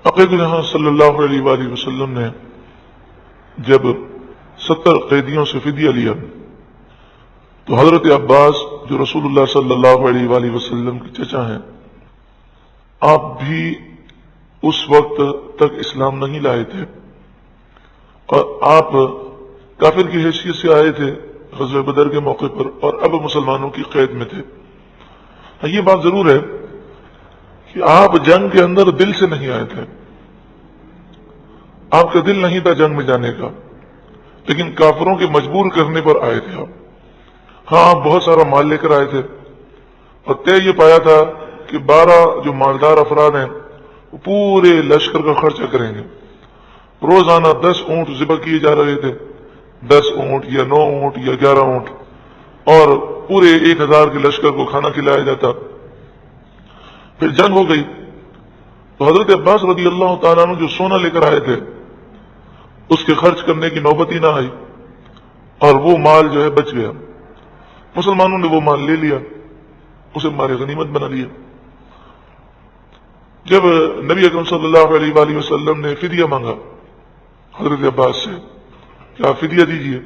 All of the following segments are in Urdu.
عقیدۃ جہاں صلی اللہ علیہ وآلہ وسلم نے جب 70 قیدیوں سے فدیہ لیا تو حضرت عباس جو رسول اللہ صلی اللہ علیہ وآلہ وسلم کے چچا ہیں، آپ بھی اس وقت تک اسلام نہیں لائے تھے اور آپ کافر کی حیثیت سے آئے تھے غزوہ بدر کے موقع پر، اور اب مسلمانوں کی قید میں تھے۔ یہ بات ضرور ہے کہ آپ جنگ کے اندر دل سے نہیں آئے تھے، آپ کا دل نہیں تھا جنگ میں جانے کا، لیکن کافروں کے مجبور کرنے پر آئے تھے آپ۔ ہاں، آپ بہت سارا مال لے کر آئے تھے اور طے یہ پایا تھا کہ 12 جو مالدار افراد ہیں وہ پورے لشکر کا خرچہ کریں گے۔ روزانہ 10 اونٹ ذبح کیے جا رہے تھے، 10 اونٹ یا 9 اونٹ یا 11 اونٹ، اور پورے 1000 کے لشکر کو کھانا کھلایا جاتا۔ پھر جنگ ہو گئی تو حضرت عباس رضی اللہ تعالیٰ عنہ جو سونا لے کر آئے تھے اس کے خرچ کرنے کی نوبت ہی نہ آئی، اور وہ مال جو ہے بچ گیا۔ مسلمانوں نے وہ مال لے لیا، اسے مال غنیمت بنا لیا۔ جب نبی اکرم صلی اللہ علیہ وآلہ وسلم نے فدیہ مانگا حضرت عباس سے کہ آپ فدیہ دیجئے،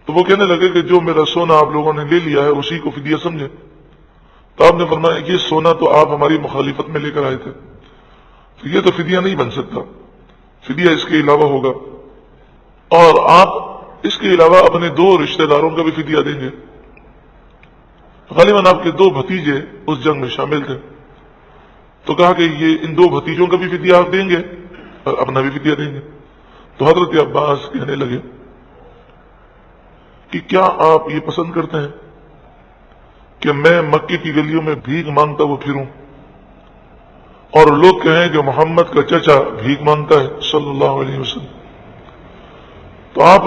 تو وہ کہنے لگے کہ جو میرا سونا آپ لوگوں نے لے لیا ہے اسی کو فدیہ سمجھے۔ تو آپ نے فرمایا یہ سونا تو آپ ہماری مخالفت میں لے کر آئے تھے، تو یہ تو فدیہ نہیں بن سکتا، فدیہ اس کے علاوہ ہوگا، اور آپ اس کے علاوہ اپنے 2 رشتہ داروں کا بھی فدیہ دیں گے۔ غالباً آپ کے 2 بھتیجے اس جنگ میں شامل تھے، تو کہا کہ یہ ان 2 بھتیجوں کا بھی فدیہ آپ دیں گے اور اپنا بھی فدیہ دیں گے۔ تو حضرت عباس کہنے لگے کہ کیا آپ یہ پسند کرتے ہیں کہ میں مکے کی گلیوں میں بھیک مانگتا وہ پھروں اور لوگ کہیں کہ محمد کا چچا بھیک مانگتا ہے صلی اللہ علیہ وسلم؟ تو آپ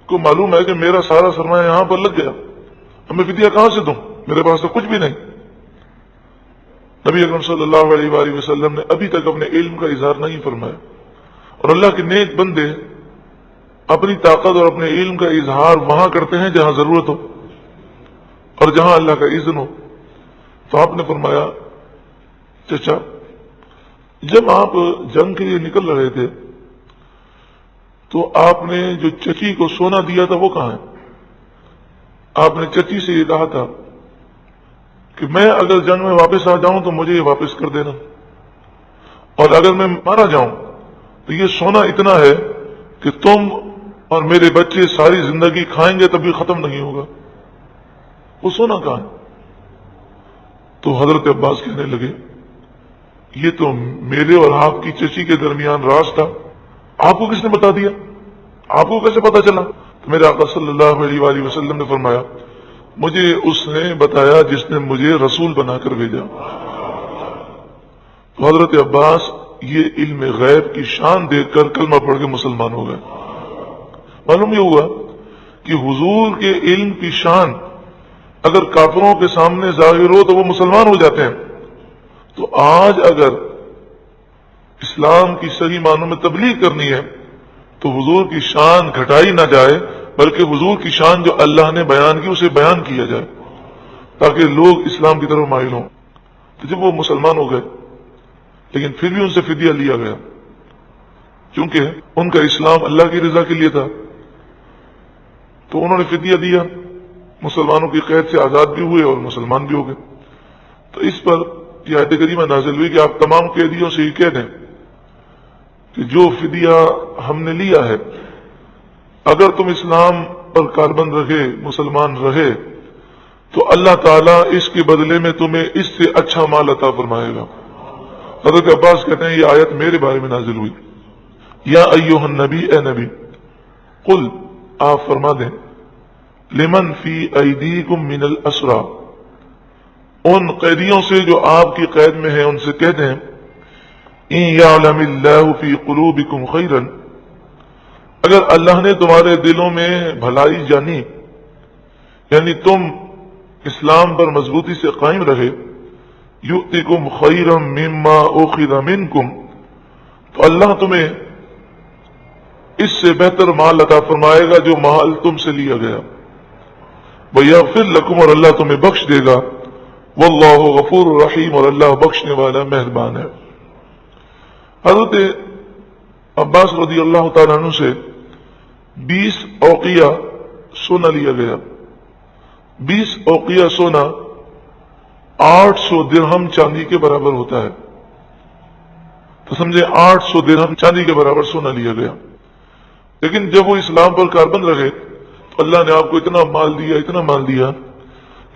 کو معلوم ہے کہ میرا سارا سرمایہ یہاں پر لگ گیا، اب میں فدیہ کہاں سے دوں؟ میرے پاس تو کچھ بھی نہیں۔ نبی اکرم صلی اللہ علیہ وآلہ وسلم نے ابھی تک اپنے علم کا اظہار نہیں فرمایا، اور اللہ کے نیک بندے اپنی طاقت اور اپنے علم کا اظہار وہاں کرتے ہیں جہاں ضرورت ہو اور جہاں اللہ کا اذن ہو۔ تو آپ نے فرمایا چچا، جب آپ جنگ کے لیے نکل رہے تھے تو آپ نے جو چچی کو سونا دیا تھا وہ کہاں ہے؟ آپ نے چچی سے یہ کہا تھا کہ میں اگر جنگ میں واپس آ جاؤں تو مجھے یہ واپس کر دینا، اور اگر میں مارا جاؤں تو یہ سونا اتنا ہے کہ تم اور میرے بچے ساری زندگی کھائیں گے تب بھی ختم نہیں ہوگا، وہ سونا کہاں ہے؟ تو حضرت عباس کہنے لگے یہ تو میرے اور آپ کی چچی کے درمیان راز تھا، آپ کو کس نے بتا دیا؟ آپ کو کیسے پتا چلا؟ تو میرے آقا صلی اللہ علیہ وآلہ وسلم نے فرمایا مجھے اس نے بتایا جس نے مجھے رسول بنا کر بھیجا۔ تو حضرت عباس یہ علم غیب کی شان دیکھ کر کلمہ پڑھ کے مسلمان ہو گئے۔ معلوم یہ ہوا کہ حضور کے علم کی شان اگر کافروں کے سامنے ظاہر ہو تو وہ مسلمان ہو جاتے ہیں۔ تو آج اگر اسلام کی صحیح معنوں میں تبلیغ کرنی ہے تو حضور کی شان گھٹائی نہ جائے، بلکہ حضور کی شان جو اللہ نے بیان کی اسے بیان کیا جائے تاکہ لوگ اسلام کی طرف مائل ہوں۔ تو جب وہ مسلمان ہو گئے لیکن پھر بھی ان سے فدیہ لیا گیا کیونکہ ان کا اسلام اللہ کی رضا کے لیے تھا، تو انہوں نے فدیہ دیا، مسلمانوں کی قید سے آزاد بھی ہوئے اور مسلمان بھی ہو گئے۔ تو اس پر یہ آیت کریمہ نازل ہوئی کہ آپ تمام قیدیوں سے یہ کہہ دیں کہ جو فدیہ ہم نے لیا ہے اگر تم اسلام پر کاربند رہے، مسلمان رہے، تو اللہ تعالیٰ اس کے بدلے میں تمہیں اس سے اچھا مال عطا فرمائے گا۔ حضرت عباس کہتے ہیں یہ آیت میرے بارے میں نازل ہوئی، یا ایھا النبی، اے نبی، قل، آپ فرما دیں، لمن فی ایدیکم من الاسری، ان قیدیوں سے جو آپ کی قید میں ہیں ان سے کہہ دیں، ان یعلم اللہ فی قلوبکم خیرا، اگر اللہ نے تمہارے دلوں میں بھلائی جانی، یعنی تم اسلام پر مضبوطی سے قائم رہے، یؤتکم خیرا مما اخذ منکم، تو اللہ تمہیں اس سے بہتر مال عطا فرمائے گا جو مال تم سے لیا گیا، ویغفر لکم، اور اللہ تمہیں بخش دے گا، واللہ غفور رحیم، اور اللہ بخشنے والا مہربان ہے۔ حضرت عباس رضی اللہ تعالیٰ عنہ سے 20 اوقیہ سونا لیا گیا. 20 اوقیہ سونا 800 درہم چاندی کے برابر ہوتا ہے. تو سمجھے 800 درہم چاندی کے برابر سونا لیا گیا. لیکن جب وہ اسلام پر کاربند رہے تو اللہ نے آپ کو اتنا مال دیا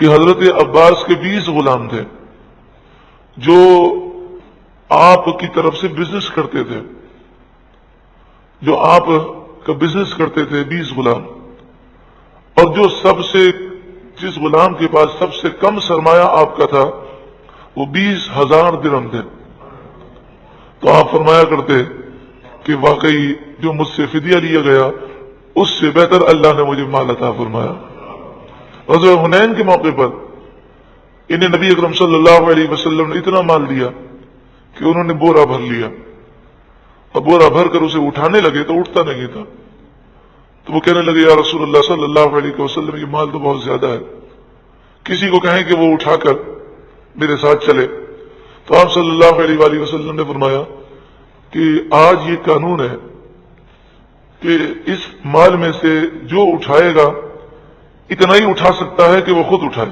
کہ حضرت عباس کے 20 غلام تھے جو آپ کی طرف سے بزنس کرتے تھے، جو آپ کا بزنس کرتے تھے 20 غلام. اور جس غلام کے پاس سب سے کم سرمایہ آپ کا تھا وہ 20,000 درہم تھے. تو آپ فرمایا کرتے کہ واقعی جو مجھ سے فدیہ لیا گیا اس سے بہتر اللہ نے مجھے مال عطا فرمایا. غزوہ حنین کے موقع پر انہیں نبی اکرم صلی اللہ علیہ وسلم نے اتنا مال دیا کہ انہوں نے بورا بھر لیا، اور بورا بھر کر اسے اٹھانے لگے تو اٹھتا نہیں تھا. تو وہ کہنے لگے یا رسول اللہ صلی اللہ علیہ وسلم یہ مال تو بہت زیادہ ہے، کسی کو کہیں کہ وہ اٹھا کر میرے ساتھ چلے. تو آپ صلی اللہ علیہ وآلہ وسلم نے فرمایا کہ آج یہ قانون ہے کہ اس مال میں سے جو اٹھائے گا اتنا ہی اٹھا سکتا ہے کہ وہ خود اٹھائے،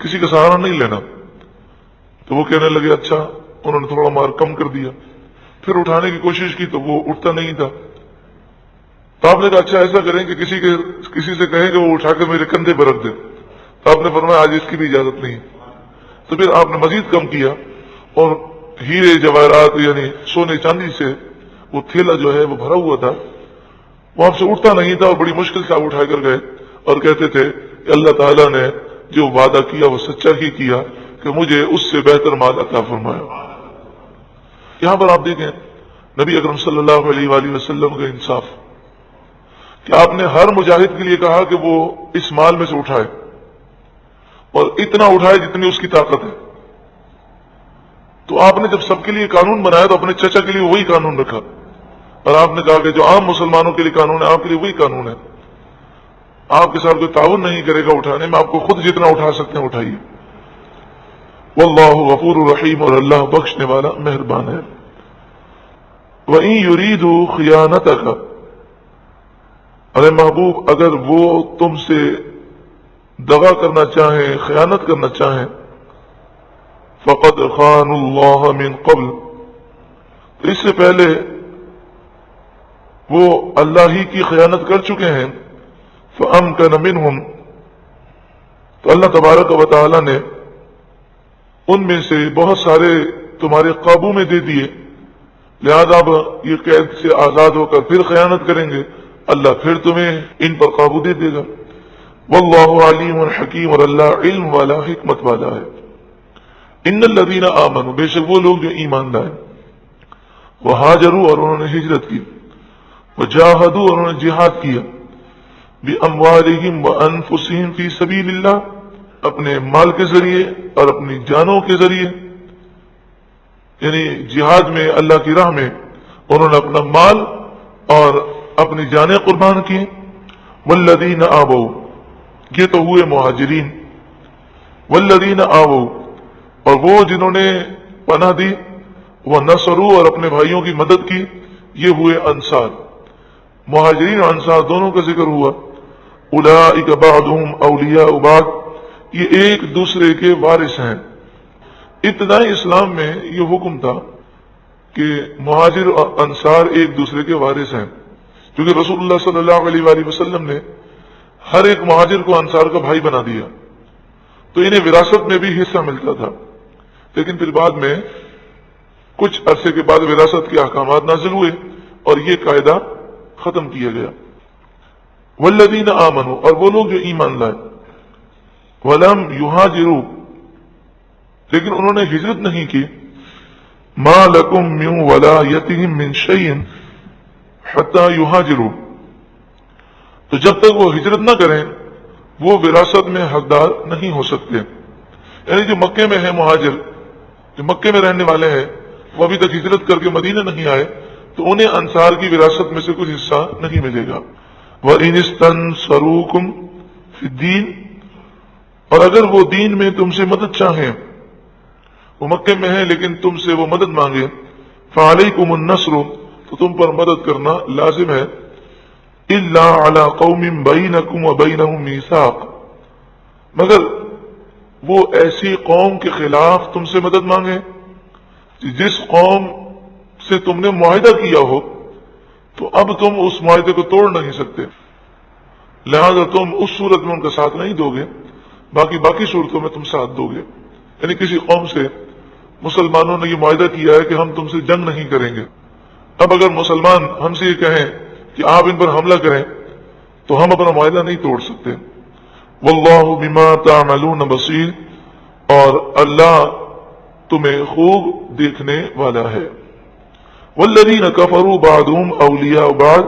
کسی کا سہارا نہیں لینا. تو وہ کہنے لگے اچھا. انہوں نے تھوڑا مار کم کر دیا، پھر اٹھانے کی کوشش کی تو وہ اٹھتا نہیں تھا. تو آپ نے کہا اچھا ایسا کریں کہ کسی سے کہیں کہ وہ اٹھا کر میرے کندھے پر رکھ دے. تو آپ نے فرمایا آج اس کی بھی اجازت نہیں. تو پھر آپ نے مزید کم کیا اور ہیرے جواہرات یعنی سونے چاندی سے وہ تھیلا جو ہے وہ بھرا ہوا تھا، وہ آپ سے اٹھتا نہیں تھا اور بڑی مشکل سے آپ اٹھا کر گئے اور کہتے تھے کہ اللہ تعالیٰ نے جو وعدہ کیا وہ سچا ہی کیا کہ مجھے اس سے بہتر مال عطا فرمایا. یہاں پر آپ دیکھیں نبی اکرم صلی اللہ علیہ وآلہ وسلم کا انصاف کہ آپ نے ہر مجاہد کے لیے کہا کہ وہ اس مال میں سے اٹھائے اور اتنا اٹھائے جتنی اس کی طاقت ہے. تو آپ نے جب سب کے لیے قانون بنایا تو اپنے چچا کے لیے وہی قانون رکھا اور آپ نے کہا کہ جو عام مسلمانوں کے لیے قانون ہے آپ کے لیے وہی قانون ہے. آپ کے ساتھ کوئی تعاون نہیں کرے گا اٹھانے میں، آپ کو خود جتنا اٹھا سکتے ہیں اٹھائیے. واللہ غفور رحیم، اور اللہ بخشنے والا مہربان ہے. وَإِن يُرِيدُوا خِيَانَتَكَ، ارے محبوب اگر وہ تم سے دغا کرنا چاہیں، خیانت کرنا چاہیں، فقد خانوا اللہ من قبل، تو اس سے پہلے وہ اللہ ہی کی خیانت کر چکے ہیں. فَأَمْكَنَ مِنْهُمْ، تو اللہ تبارک و تعالی نے ان میں سے بہت سارے تمہارے قابو میں دے دیے، لہذا اب یہ قید سے آزاد ہو کر پھر خیانت کریں گے، اللہ پھر تمہیں ان پر قابو دے دے گا. واللہ علیم حکیم، اور اللہ علم والا حکمت والا ہے. ان الذین آمنوا، بے شک وہ لوگ جو ایمان لائے، وہاجروا، اور انہوں نے ہجرت کی، وجاہدوا، اور انہوں نے جہاد کیا، باموالہم وانفسہم فی سبیل اللہ، اپنے مال کے ذریعے اور اپنی جانوں کے ذریعے، یعنی جہاد میں اللہ کی راہ میں انہوں نے اپنا مال اور اپنی جانیں قربان کی. والذین آووا، یہ تو ہوئے مہاجرین. والذین آووا، اور وہ جنہوں نے پناہ دی، ونصروا، اور اپنے بھائیوں کی مدد کی، یہ ہوئے انصار. مہاجرین اور انصار دونوں کا ذکر ہوا. اولئک بعضهم اولیاء بعض، یہ ایک دوسرے کے وارث ہیں. ابتدائی اسلام میں یہ حکم تھا کہ مہاجر اور انصار ایک دوسرے کے وارث ہیں، کیونکہ رسول اللہ صلی اللہ علیہ وآلہ وسلم نے ہر ایک مہاجر کو انصار کا بھائی بنا دیا، تو انہیں وراثت میں بھی حصہ ملتا تھا. لیکن پھر بعد میں کچھ عرصے کے بعد وراثت کے احکامات نازل ہوئے اور یہ قاعدہ ختم کیا گیا. والذین آمنوا، اور وہ لوگ جو ایمان لائے، ولم یہاجروا، لیکن انہوں نے ہجرت نہیں کی، ما لکم من ولایتہم من شیء حتی یہاجروا، تو جب تک وہ ہجرت نہ کریں وہ وراثت میں حقدار نہیں ہو سکتے. یعنی جو مکے میں ہیں مہاجر، جو مکے میں رہنے والے ہیں، وہ ابھی تک ہجرت کر کے مدینہ نہیں آئے، تو انہیں انصار کی وراثت میں سے کچھ حصہ نہیں ملے گا. وَإِنِ اسْتَنصَرُوكُمْ فِي الدِّينِ، اور اگر وہ دین میں تم سے مدد چاہیں، وہ مکے میں ہیں لیکن تم سے وہ مدد مانگے، فعلیکم النصر، تو تم پر مدد کرنا لازم ہے، الا علی قوم بینکم وبینہم میثاق، مگر وہ ایسی قوم کے خلاف تم سے مدد مانگے جس قوم سے تم نے معاہدہ کیا ہو، تو اب تم اس معاہدے کو توڑ نہیں سکتے، لہذا تم اس صورت میں ان کا ساتھ نہیں دو گے، باقی صورتوں میں تم ساتھ دو گے۔ یعنی کسی قوم سے مسلمانوں نے یہ معاہدہ کیا ہے کہ ہم تم سے جنگ نہیں کریں گے، اب اگر مسلمان ہم سے یہ کہیں کہ آپ ان پر حملہ کریں تو ہم اپنا معاہدہ نہیں توڑ سکتے۔ واللہ بما تعملون بصیر، اور اللہ تمہیں خوب دیکھنے والا ہے۔ والذین کفروا بعضهم اولیاء بعض،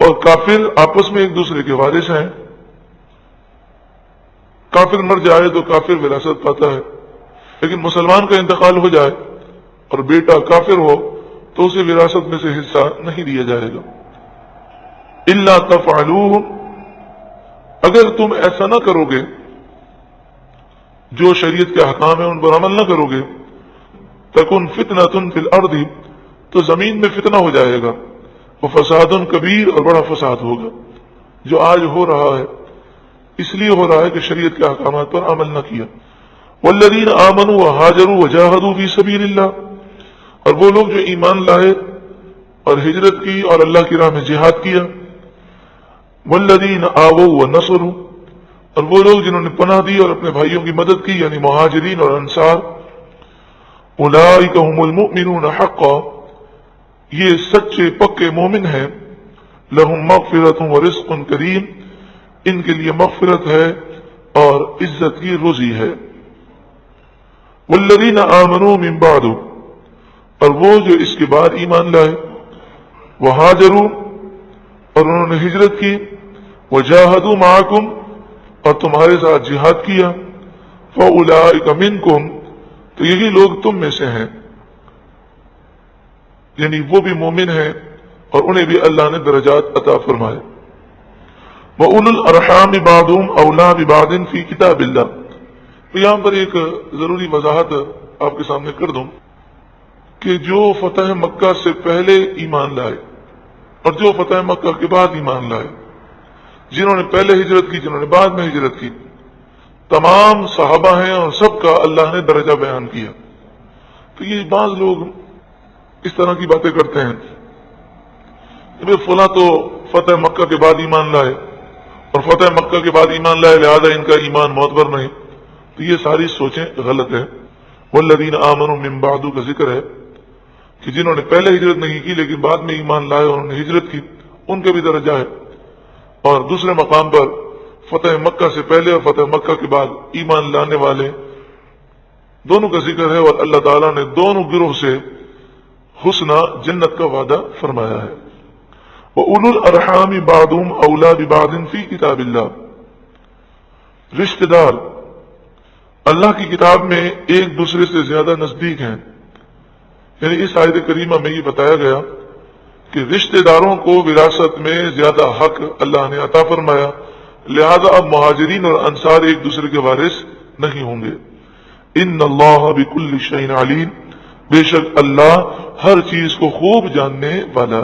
اور کافر آپس میں ایک دوسرے کے وارث ہیں، کافر مر جائے تو کافر وراثت پاتا ہے، لیکن مسلمان کا انتقال ہو جائے اور بیٹا کافر ہو تو اسے وراثت میں سے حصہ نہیں دیا جائے گا۔ الا تفعلوه، اگر تم ایسا نہ کرو گے، جو شریعت کے احکام ہیں ان پر عمل نہ کرو گے، تکن فتنۃ فی الارض، تو زمین میں فتنہ ہو جائے گا، وفساد کبیر، اور بڑا فساد ہوگا۔ جو آج ہو رہا ہے اس لیے ہو رہا ہے کہ شریعت کے احکامات پر عمل نہ کیا۔ والذین آمنوا وہاجروا وجاہدوا فی سبیل اللہ، اور وہ لوگ جو ایمان لائے اور ہجرت کی اور اللہ کی راہ میں جہاد کیا۔ والذین آووا ونصروا، اور وہ لوگ جنہوں نے پناہ دی اور اپنے بھائیوں کی مدد کی، یعنی مہاجرین اور انصار۔ اولئک هم المؤمنون حقا، یہ سچے پکے مومن ہیں۔ لہم مغفرۃ ورزق کریم، ان کے لیے مغفرت ہے اور عزت کی روزی ہے۔ والذین آمنوا من بعد، اور وہ جو اس کے بعد ایمان لائے، وہاجروا، اور انہوں نے ہجرت کی، وجاہدوا معکم، اور تمہارے ساتھ جہاد کیا، فاولئک منکم، تو یہی لوگ تم میں سے ہیں، یعنی وہ بھی مومن ہیں اور انہیں بھی اللہ نے درجات عطا فرمائے۔ وَأُولُو الْأَرْحَامِ بَعْضُهُمْ أَوْلَىٰ بِبَعْضٍ فِي كِتَابِ اللَّهِ، تو یہاں پر ایک ضروری وضاحت آپ کے سامنے کر دوں کہ جو فتح مکہ سے پہلے ایمان لائے اور جو فتح مکہ کے بعد ایمان لائے، جنہوں نے پہلے ہجرت کی، جنہوں نے بعد میں ہجرت کی، تمام صحابہ ہیں اور سب کا اللہ نے درجہ بیان کیا۔ تو یہ بعض لوگ اس طرح کی باتیں کرتے ہیں کہ فلاں تو فتح مکہ کے بعد ایمان لائے اور فتح مکہ کے بعد ایمان لائے لہذا ان کا ایمان معتبر نہیں، تو یہ ساری سوچیں غلط ہے۔ والذین آمنوا من بعد کا ذکر ہے کہ جنہوں نے پہلے ہجرت نہیں کی لیکن بعد میں ایمان لائے اور انہوں نے ہجرت کی، ان کا بھی درجہ ہے۔ اور دوسرے مقام پر فتح مکہ سے پہلے اور فتح مکہ کے بعد ایمان لانے والے دونوں کا ذکر ہے، اور اللہ تعالیٰ نے دونوں گروہ سے حسنہ جنت کا وعدہ فرمایا ہے۔ وَأُولُو الْأَرْحَامِ بَعْضُهُمْ أَوْلَىٰ بِبَعْضٍ فِي كِتَابِ اللَّهِ، رشتہ دار اللہ کی کتاب میں ایک دوسرے سے زیادہ نزدیک ہیں، یعنی اس آیت کریمہ میں یہ بتایا گیا کہ رشتہ داروں کو وراثت میں زیادہ حق اللہ نے عطا فرمایا، لہذا اب مہاجرین اور انصار ایک دوسرے کے وارث نہیں ہوں گے۔ ان اللہ بکل شیء علیم، بے شک اللہ ہر چیز کو خوب جاننے والا